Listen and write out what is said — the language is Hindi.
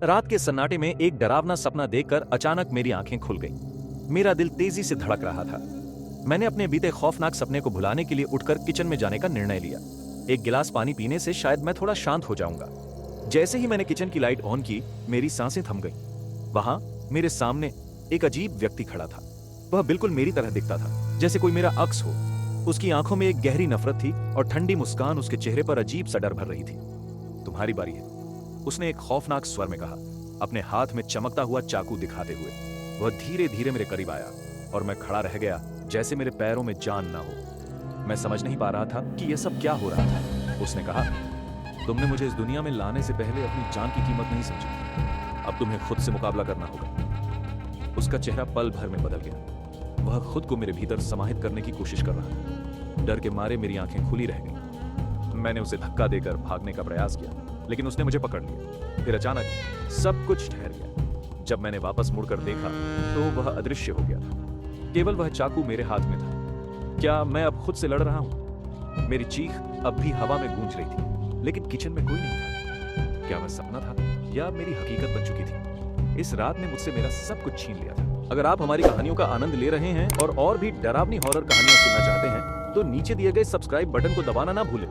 रात के सन्नाटे में एक डरावना सपना देखकर अचानक मेरी आंखें खुल गईं। मेरा दिल तेजी से धड़क रहा था। मैंने अपने बीते खौफनाक सपने को भुलाने के लिए उठकर किचन में जाने का निर्णय लिया। एक गिलास पानी पीने से शायद मैं थोड़ा शांत हो जाऊंगा। जैसे ही मैंने किचन की लाइट ऑन की, मेरी सांसें थम गईं। वहां मेरे सामने एक अजीब व्यक्ति खड़ा था। वह बिल्कुल मेरी तरह दिखता था, जैसे कोई मेरा अक्स हो। उसकी आंखों में एक गहरी नफरत थी और ठंडी मुस्कान उसके चेहरे पर अजीब सा डर भर रही थी। तुम्हारी बारी है, उसने एक खौफनाक स्वर में कहा, अपने हाथ में चमकता हुआ चाकू दिखाते हुए। वह धीरे धीरे मेरे करीब आया और मैं खड़ा रह गया, जैसे मेरे पैरों में जान ना हो। मैं समझ नहीं पा रहा था कि यह सब क्या हो रहा था। उसने कहा, तुमने मुझे इस दुनिया में लाने से पहले अपनी जान की कीमत नहीं समझी। अब तुम्हें खुद से मुकाबला करना होगा। उसका चेहरा पल भर में बदल गया। वह खुद को मेरे भीतर समाहित करने की कोशिश कर रहा था। डर के मारे मेरी आंखें खुली रह गईं। मैंने उसे धक्का देकर भागने का प्रयास किया, लेकिन उसने मुझे पकड़ लिया। फिर अचानक सब कुछ ठहर गया। जब मैंने वापस मुड़कर देखा तो वह अदृश्य हो गया था। केवल वह चाकू मेरे हाथ में था। क्या मैं अब खुद से लड़ रहा हूं? मेरी चीख अब भी हवा में गूंज रही थी, लेकिन किचन में कोई नहीं था। क्या वह सपना था या मेरी हकीकत बन चुकी थी? इस रात ने मुझसे मेरा सब कुछ छीन लिया था। अगर आप हमारी कहानियों का आनंद ले रहे हैं और भी डरावनी हॉरर कहानियां सुनना चाहते हैं तो नीचे दिए गए सब्सक्राइब बटन को दबाना ना भूलें।